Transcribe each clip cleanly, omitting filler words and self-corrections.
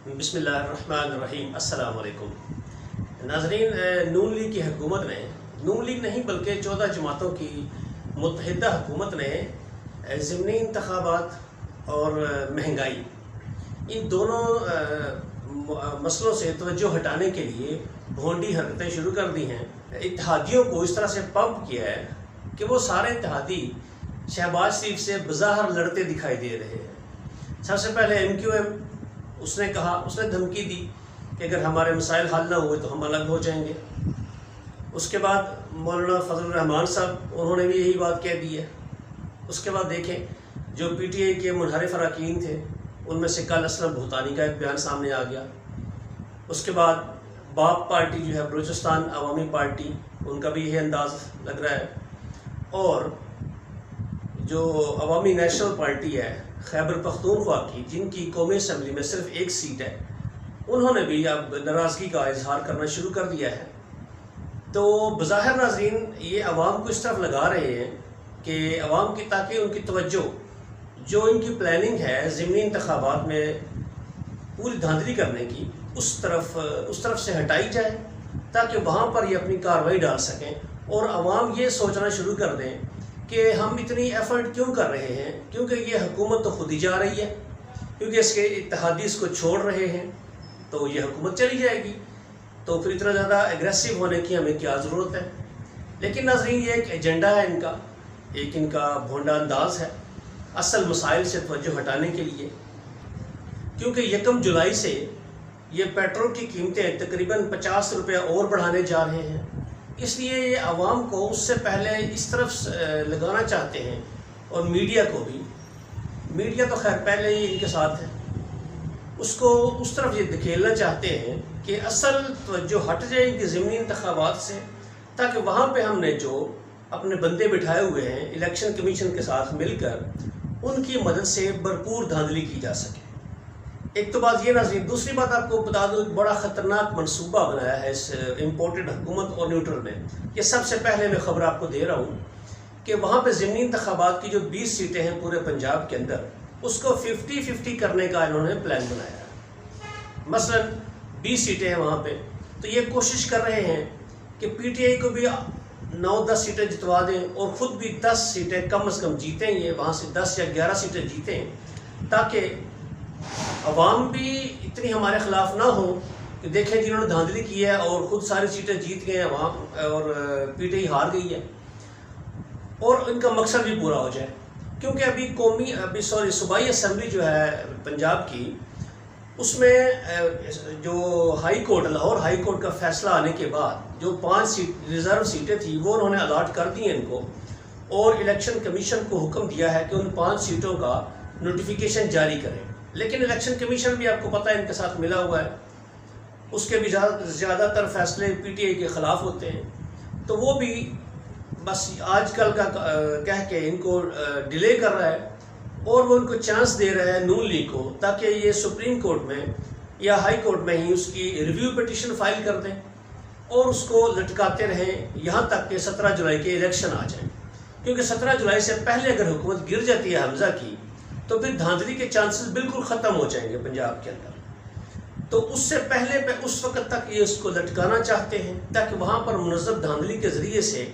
بسم اللہ الرحمن الرحیم۔ السلام علیکم ناظرین، نون لیگ کی حکومت نے، نون لیگ نہیں بلکہ 14 جماعتوں کی متحدہ حکومت نے ضمنی انتخابات اور مہنگائی، ان دونوں مسئلوں سے توجہ ہٹانے کے لیے بھونڈی حرکتیں شروع کر دی ہیں۔ اتحادیوں کو اس طرح سے پمپ کیا ہے کہ وہ سارے اتحادی شہباز شریف سے بظاہر لڑتے دکھائی دے رہے ہیں۔ سب سے پہلے ایم کیو ایم، اس نے کہا، اس نے دھمکی دی کہ اگر ہمارے مسائل حل نہ ہوئے تو ہم الگ ہو جائیں گے۔ اس کے بعد مولانا فضل الرحمان صاحب، انہوں نے بھی یہی بات کہہ دی ہے۔ اس کے بعد دیکھیں جو پی ٹی آئی کے منحرف اراکین تھے، ان میں سے کل اسلم بھوتانی کا ایک بیان سامنے آ گیا۔ اس کے بعد باپ پارٹی جو ہے بلوچستان عوامی پارٹی، ان کا بھی یہ انداز لگ رہا ہے، اور جو عوامی نیشنل پارٹی ہے خیبر پختونخوا کی، جن کی قومی اسمبلی میں صرف ایک سیٹ ہے، انہوں نے بھی اب ناراضگی کا اظہار کرنا شروع کر دیا ہے۔ تو بظاہر ناظرین یہ عوام کو اس طرف لگا رہے ہیں کہ عوام کی، تاکہ ان کی توجہ جو ان کی پلاننگ ہے ضمنی انتخابات میں پوری دھاندلی کرنے کی، اس طرف سے ہٹائی جائے، تاکہ وہاں پر یہ اپنی کارروائی ڈال سکیں اور عوام یہ سوچنا شروع کر دیں کہ ہم اتنی ایفرٹ کیوں کر رہے ہیں، کیونکہ یہ حکومت تو خود ہی جا رہی ہے، کیونکہ اس کے اتحادی اس کو چھوڑ رہے ہیں تو یہ حکومت چلی جائے گی، تو پھر اتنا زیادہ ایگریسو ہونے کی ہمیں کیا ضرورت ہے۔ لیکن ناظرین یہ ایک ایجنڈا ہے ان کا، ایک ان کا بھونڈا انداز ہے اصل مسائل سے توجہ ہٹانے کے لیے، کیونکہ 1 جولائی سے یہ پیٹرول کی قیمتیں تقریباً 50 روپے اور بڑھانے جا رہے ہیں، اس لیے یہ عوام کو اس سے پہلے اس طرف لگانا چاہتے ہیں، اور میڈیا کو بھی، میڈیا تو خیر پہلے ہی ان کے ساتھ ہے، اس کو اس طرف یہ دھکیلنا چاہتے ہیں کہ اصل توجہ ہٹ جائے ان کی ضمنی انتخابات سے، تاکہ وہاں پہ ہم نے جو اپنے بندے بٹھائے ہوئے ہیں الیکشن کمیشن کے ساتھ مل کر، ان کی مدد سے بھرپور دھاندلی کی جا سکے۔ ایک تو بات یہ ناظرین، دوسری بات آپ کو بتا دوں، ایک بڑا خطرناک منصوبہ بنایا ہے اس امپورٹڈ حکومت اور نیوٹرل نے۔ یہ سب سے پہلے میں خبر آپ کو دے رہا ہوں کہ وہاں پہ ضمنی انتخابات کی جو 20 سیٹیں ہیں پورے پنجاب کے اندر، اس کو 50-50 کرنے کا انہوں نے پلان بنایا ہے۔ مثلا 20 سیٹیں ہیں وہاں پہ، تو یہ کوشش کر رہے ہیں کہ پی ٹی آئی کو بھی 9-10 سیٹیں جتوا دیں اور خود بھی 10 سیٹیں کم از کم جیتیں، یہ وہاں سے 10 یا 11 سیٹیں جیتیں، تاکہ عوام بھی اتنی ہمارے خلاف نہ ہو کہ دیکھیں جنہوں نے دھاندلی کی ہے اور خود ساری سیٹیں جیت گئے ہیں عوام، اور پی ٹی آئی ہار گئی ہے، اور ان کا مقصد بھی پورا ہو جائے۔ کیونکہ ابھی صوبائی اسمبلی جو ہے پنجاب کی، اس میں جو high court, Lahore high court کا فیصلہ آنے کے بعد جو 5 ریزرو سیٹیں تھیں وہ انہوں نے الاٹ کر دی ہیں ان کو، اور الیکشن کمیشن کو حکم دیا ہے کہ ان 5 سیٹوں کا نوٹیفیکیشن جاری کریں۔ لیکن الیکشن کمیشن بھی آپ کو پتہ ہے ان کے ساتھ ملا ہوا ہے، اس کے بھی زیادہ تر فیصلے پی ٹی آئی کے خلاف ہوتے ہیں، تو وہ بھی بس آج کل کا کہہ کے ان کو ڈیلے کر رہا ہے، اور وہ ان کو چانس دے رہا ہے نون لیگ کو، تاکہ یہ سپریم کورٹ میں یا ہائی کورٹ میں ہی اس کی ریویو پٹیشن فائل کر دیں اور اس کو لٹکاتے رہیں یہاں تک کہ 17 جولائی کے الیکشن آ جائیں۔ کیونکہ 17 جولائی سے پہلے اگر حکومت گر جاتی ہے حمزہ کی، تو پھر دھاندلی کے چانسز بالکل ختم ہو جائیں گے پنجاب کے اندر۔ تو اس سے پہلے اس وقت تک یہ اس کو لٹکانا چاہتے ہیں، تاکہ وہاں پر منظم دھاندلی کے ذریعے سے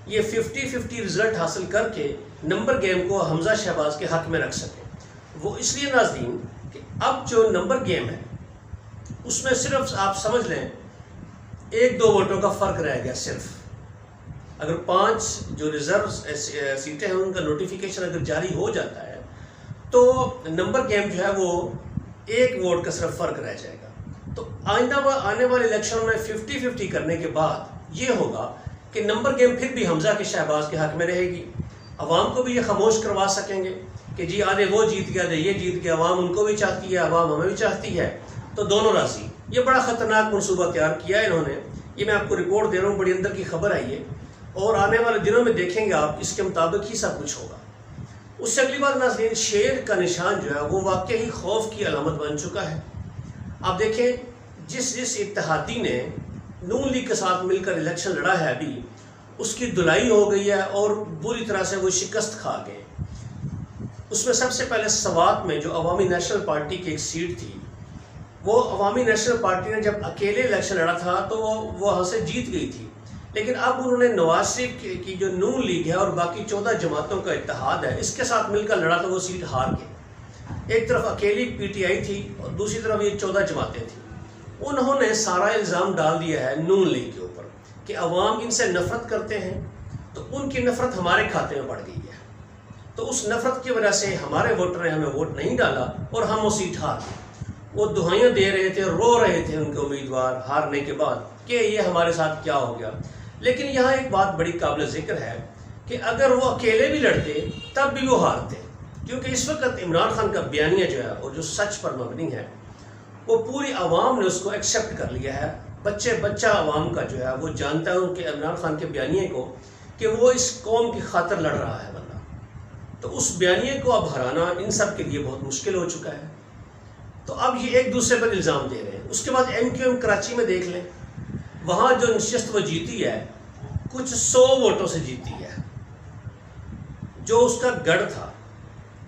یہ 50-50 رزلٹ حاصل کر کے نمبر گیم کو حمزہ شہباز کے حق میں رکھ سکیں۔ وہ اس لیے ناظرین کہ اب جو نمبر گیم ہے اس میں صرف آپ سمجھ لیں 1-2 ووٹوں کا فرق رہ گیا صرف۔ اگر 5 جو ریزرو سیٹیں ہیں ان کا نوٹیفیکیشن اگر جاری ہو جاتا ہے تو نمبر گیم جو ہے وہ 1 ووٹ کا صرف فرق رہ جائے گا۔ تو آنے والے الیکشن میں 50-50 کرنے کے بعد یہ ہوگا کہ نمبر گیم پھر بھی حمزہ کے شہباز کے حق میں رہے گی۔ عوام کو بھی یہ خاموش کروا سکیں گے کہ جی آدھے وہ جیت گیا، آدھے یہ جیت گیا، عوام ان کو بھی چاہتی ہے، عوام ہمیں بھی چاہتی ہے، تو دونوں راضی۔ یہ بڑا خطرناک منصوبہ تیار کیا ہے انہوں نے، یہ میں آپ کو رپورٹ دے رہا ہوں، بڑی اندر کی خبر آئی ہے، اور آنے والے دنوں میں دیکھیں گے آپ اس کے مطابق ہی سب کچھ ہوگا۔ اس سے اگلی بات ناظرین، شیر کا نشان جو ہے وہ واقعی خوف کی علامت بن چکا ہے۔ آپ دیکھیں جس اتحادی نے نون لیگ کے ساتھ مل کر الیکشن لڑا ہے، ابھی اس کی دھلائی ہو گئی ہے اور بری طرح سے وہ شکست کھا گئے۔ اس میں سب سے پہلے سوات میں جو عوامی نیشنل پارٹی کی ایک سیٹ تھی، وہ عوامی نیشنل پارٹی نے جب اکیلے الیکشن لڑا تھا تو وہ وہاں سے جیت گئی تھی، لیکن اب انہوں نے نواز شریف کی جو نون لیگ ہے اور باقی 14 جماعتوں کا اتحاد ہے اس کے ساتھ مل کر لڑا تو وہ سیٹ ہار گئے۔ ایک طرف اکیلی پی ٹی آئی تھی اور دوسری طرف یہ 14 جماعتیں تھیں۔ انہوں نے سارا الزام ڈال دیا ہے نون لیگ کے اوپر کہ عوام ان سے نفرت کرتے ہیں، تو ان کی نفرت ہمارے کھاتے میں پڑ گئی ہے، تو اس نفرت کی وجہ سے ہمارے ووٹر نے ہمیں ووٹ نہیں ڈالا اور ہم وہ سیٹ ہار گئے۔ وہ دہائیاں دے رہے تھے، رو رہے تھے ان کے امیدوار ہارنے کے بعد کہ یہ ہمارے ساتھ کیا ہو گیا۔ لیکن یہاں ایک بات بڑی قابل ذکر ہے کہ اگر وہ اکیلے بھی لڑتے تب بھی وہ ہارتے، کیونکہ اس وقت عمران خان کا بیانیہ جو ہے اور جو سچ پر مبنی ہے وہ پوری عوام نے اس کو ایکسیپٹ کر لیا ہے۔ بچہ عوام کا جو ہے وہ جانتا ہے ان کے عمران خان کے بیانیے کو کہ وہ اس قوم کی خاطر لڑ رہا ہے بندہ، تو اس بیانیے کو اب ہرانا ان سب کے لیے بہت مشکل ہو چکا ہے۔ تو اب یہ ایک دوسرے پر الزام دے رہے ہیں۔ اس کے بعد ایم کیو ایم کراچی میں دیکھ لیں، وہاں جو نشست وہ جیتی ہے کچھ 100 ووٹوں سے جیتی ہے، جو اس کا گڑھ تھا،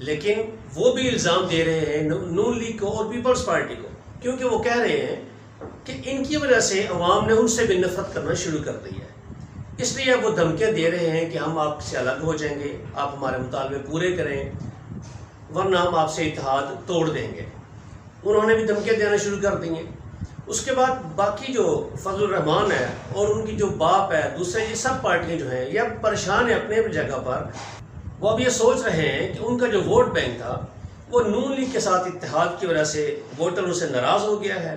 لیکن وہ بھی الزام دے رہے ہیں نون لیگ کو اور پیپلز پارٹی کو، کیونکہ وہ کہہ رہے ہیں کہ ان کی وجہ سے عوام نے ان سے بھی نفرت کرنا شروع کر دی ہے، اس لیے اب وہ دھمکیاں دے رہے ہیں کہ ہم آپ سے الگ ہو جائیں گے، آپ ہمارے مطالبے پورے کریں ورنہ ہم آپ سے اتحاد توڑ دیں گے۔ انہوں نے بھی دھمکیاں دینا شروع کر دی ہیں۔ اس کے بعد باقی جو فضل الرحمان ہے اور ان کی جو باپ ہے، دوسرے یہ سب پارٹیاں جو ہیں یہ اب پریشان ہیں اپنے جگہ پر۔ وہ اب یہ سوچ رہے ہیں کہ ان کا جو ووٹ بینک تھا وہ نون لیگ کے ساتھ اتحاد کی وجہ سے ووٹر ان سے ناراض ہو گیا ہے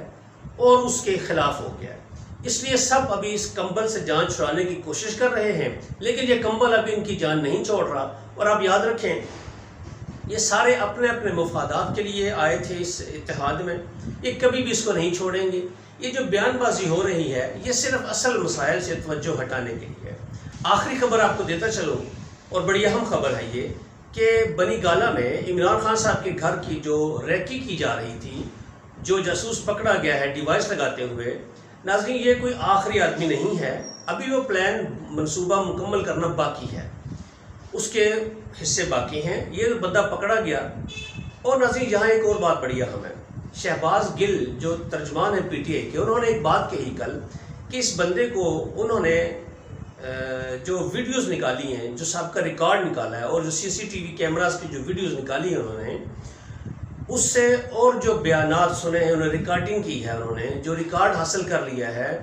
اور اس کے خلاف ہو گیا ہے، اس لیے سب ابھی اس کمبل سے جان چھڑانے کی کوشش کر رہے ہیں، لیکن یہ کمبل ابھی ان کی جان نہیں چھوڑ رہا۔ اور آپ یاد رکھیں یہ سارے اپنے اپنے مفادات کے لیے آئے تھے اس اتحاد میں، یہ کبھی بھی اس کو نہیں چھوڑیں گے۔ یہ جو بیان بازی ہو رہی ہے یہ صرف اصل مسائل سے توجہ ہٹانے کے لیے ہے۔ آخری خبر آپ کو دیتا چلوں، اور بڑی اہم خبر ہے یہ کہ بنی گالہ میں عمران خان صاحب کے گھر کی جو ریکی کی جا رہی تھی، جو جاسوس پکڑا گیا ہے ڈیوائس لگاتے ہوئے، ناظرین یہ کوئی آخری آدمی نہیں ہے، ابھی وہ پلان منصوبہ مکمل کرنا باقی ہے، اس کے حصے باقی ہیں، یہ بندہ پکڑا گیا۔ اور ناظرین یہاں ایک اور بات بڑی اہم ہے، شہباز گل جو ترجمان ہے پی ٹی آئی کے، انہوں نے ایک بات کہی کل کہ اس بندے کو انہوں نے جو ویڈیوز نکالی ہیں، جو سب کا ریکارڈ نکالا ہے اور جو سی سی ٹی وی کیمراز کی جو ویڈیوز نکالی ہیں انہوں نے، اس سے اور جو بیانات سنے ہیں، انہوں نے ریکارڈنگ کی ہے، انہوں نے جو ریکارڈ حاصل کر لیا ہے،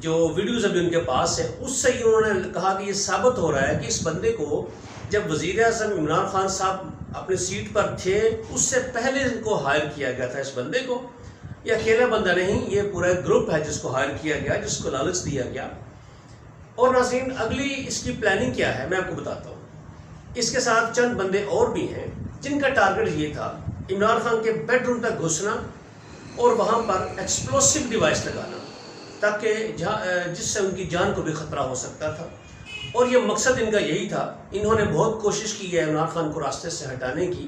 جو ویڈیوز ابھی ان کے پاس ہے، اس سے ہی انہوں نے کہا کہ یہ ثابت ہو رہا ہے کہ اس بندے کو جب وزیر اعظم عمران خان صاحب اپنی سیٹ پر تھے اس سے پہلے ان کو ہائر کیا گیا تھا۔ اس بندے کو یہ اکیلا بندہ نہیں، یہ پورا گروپ ہے جس کو ہائر کیا گیا، جس کو لالچ دیا گیا۔ اور ناظرین اگلی اس کی پلاننگ کیا ہے میں آپ کو بتاتا ہوں۔ اس کے ساتھ چند بندے اور بھی ہیں جن کا ٹارگٹ یہ تھا عمران خان کے بیڈ روم تک گھسنا اور وہاں پر ایکسپلوسو ڈیوائس لگانا، تاکہ جس سے ان کی جان کو بھی خطرہ ہو سکتا تھا، اور یہ مقصد ان کا یہی تھا۔ انہوں نے بہت کوشش کی ہے عمران خان کو راستے سے ہٹانے کی،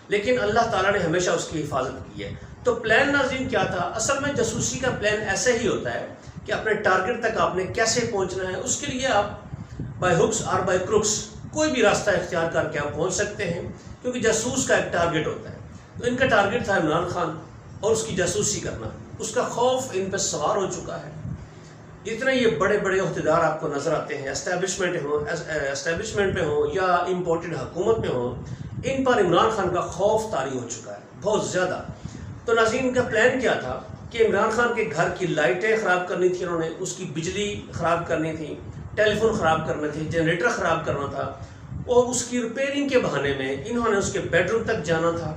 لیکن اللہ تعالیٰ نے ہمیشہ اس کی حفاظت کی ہے۔ تو پلان ناظرین کیا تھا؟ اصل میں جاسوسی کا پلان ایسے ہی ہوتا ہے کہ اپنے ٹارگٹ تک آپ نے کیسے پہنچنا ہے، اس کے لیے آپ بائی ہکس اور بائی کروکس کوئی بھی راستہ اختیار کر کے آپ پہنچ سکتے ہیں، کیونکہ جاسوس کا ایک ٹارگٹ ہوتا ہے۔ تو ان کا ٹارگٹ تھا عمران خان اور اس کی جاسوسی کرنا، اس کا خوف ان پہ سوار ہو چکا ہے۔ جتنے یہ بڑے بڑے عہدیدار آپ کو نظر آتے ہیں، اسٹیبلشمنٹ میں ہوں یا امپورٹڈ حکومت میں ہوں، ان پر عمران خان کا خوف طاری ہو چکا ہے بہت زیادہ۔ تو ناظرین ان کا پلان کیا تھا کہ عمران خان کے گھر کی لائٹیں خراب کرنی تھی، انہوں نے اس کی بجلی خراب کرنی تھی، ٹیلی فون خراب کرنا تھی، جنریٹر خراب کرنا تھا، اور اس کی ریپیئرنگ کے بہانے میں انہوں نے اس کے بیڈ روم تک جانا تھا،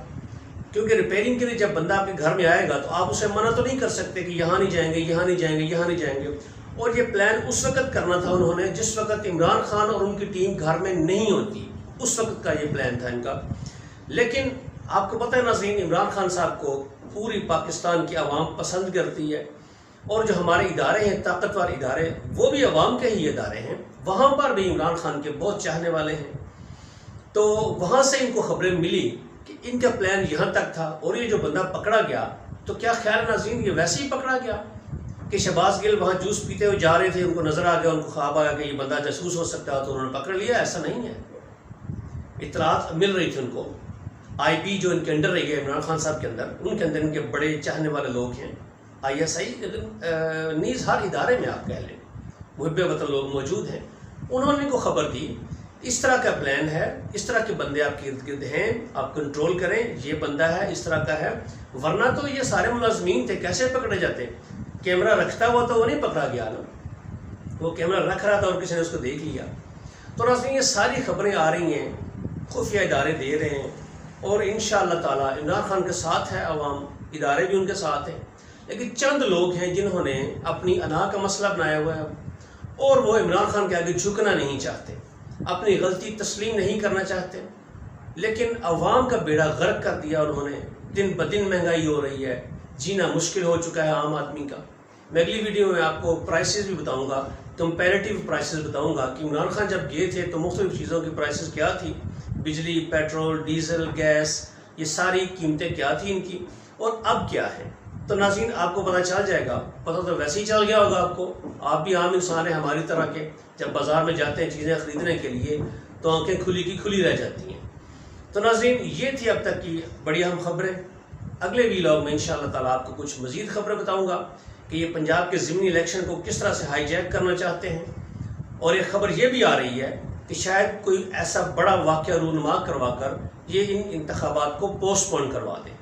کیونکہ ریپیئرنگ کے لیے جب بندہ آپ کے گھر میں آئے گا تو آپ اسے منع تو نہیں کر سکتے کہ یہاں نہیں جائیں گے، یہاں نہیں جائیں گے، یہاں نہیں جائیں گے۔ اور یہ پلان اس وقت کرنا تھا انہوں نے جس وقت عمران خان اور ان کی ٹیم گھر میں نہیں ہوتی، اس وقت کا یہ پلان تھا ان کا۔ لیکن آپ کو پتہ ہے ناظرین، عمران خان صاحب کو پوری پاکستان کی عوام پسند کرتی ہے، اور جو ہمارے ادارے ہیں طاقتور ادارے وہ بھی عوام کے ہی ادارے ہیں، وہاں پر بھی عمران خان کے بہت چاہنے والے ہیں۔ تو وہاں سے ان کو خبریں ملی کہ ان کا پلان یہاں تک تھا، اور یہ جو بندہ پکڑا گیا تو کیا خیال ناظرین، یہ ویسے ہی پکڑا گیا کہ شہباز گل وہاں جوس پیتے ہوئے جا رہے تھے، ان کو نظر آ گیا، ان کو خواب آیا کہ یہ بندہ جاسوس ہو سکتا ہے تو انہوں نے پکڑ لیا؟ ایسا نہیں ہے، اطلاعات مل رہی تھی ان کو IP جو ان کے انڈر رہی ہے عمران خان صاحب کے اندر، ان کے اندر ان کے بڑے چاہنے والے لوگ ہیں، ISI نیز ہر ادارے میں آپ کہہ لیں محب وطن لوگ موجود ہیں. انہوں نے کو خبر دی اس طرح کا پلان ہے، اس طرح کے بندے آپ کے ارد گرد ہیں، آپ کنٹرول کریں، یہ بندہ ہے اس طرح کا ہے. ورنہ تو یہ سارے ملازمین تھے، کیسے پکڑے جاتے؟ کیمرہ رکھتا ہوا تو وہ نہیں پکڑا گیا نا، وہ کیمرہ رکھ رہا تھا اور کسی نے اس کو دیکھ لیا. تو ناظرین یہ ساری خبریں آ رہی ہیں، خفیہ ادارے دے رہے ہیں، اور انشاءاللہ تعالی عمران خان کے ساتھ ہے عوام، ادارے بھی ان کے ساتھ ہیں. لیکن چند لوگ ہیں جنہوں نے اپنی انا کا مسئلہ بنایا ہوا ہے، اور وہ عمران خان کے آگے جھکنا نہیں چاہتے، اپنی غلطی تسلیم نہیں کرنا چاہتے. لیکن عوام کا بیڑا غرق کر دیا انہوں نے. دن بدن مہنگائی ہو رہی ہے، جینا مشکل ہو چکا ہے عام آدمی کا. میں اگلی ویڈیو میں آپ کو پرائسز بھی بتاؤں گا، کمپیریٹیو پرائسز بتاؤں گا کہ عمران خان جب گئے تھے تو مختلف چیزوں کی پرائسز کیا تھی، بجلی، پیٹرول، ڈیزل، گیس، یہ ساری قیمتیں کیا تھیں ان کی، اور اب کیا ہے. تو ناظرین آپ کو پتہ چل جائے گا، پتہ تو ویسے ہی چل گیا ہوگا آپ کو، آپ بھی عام انسان ہیں ہماری طرح کے. جب بازار میں جاتے ہیں چیزیں خریدنے کے لیے تو آنکھیں کھلی کی کھلی رہ جاتی ہیں. تو ناظرین یہ تھی اب تک کی بڑی اہم خبریں. اگلے ویلاگ میں انشاءاللہ تعالیٰ آپ کو کچھ مزید خبریں بتاؤں گا کہ یہ پنجاب کے ضمنی الیکشن کو کس طرح سے ہائی جیک کرنا چاہتے ہیں. اور ایک خبر یہ بھی آ رہی ہے کہ شاید کوئی ایسا بڑا واقعہ رونما کروا کر یہ ان انتخابات کو پوسٹ پون کروا دیں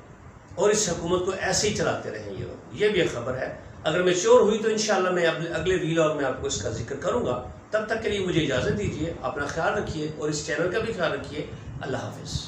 اور اس حکومت کو ایسے ہی چلاتے رہیں. یہ بھی ایک خبر ہے. اگر میچور ہوئی تو انشاءاللہ میں اگلے ویلاگ میں آپ کو اس کا ذکر کروں گا. تب تک کے لیے مجھے اجازت دیجیے، اپنا خیال رکھیے اور اس چینل کا بھی خیال رکھیے. اللہ حافظ.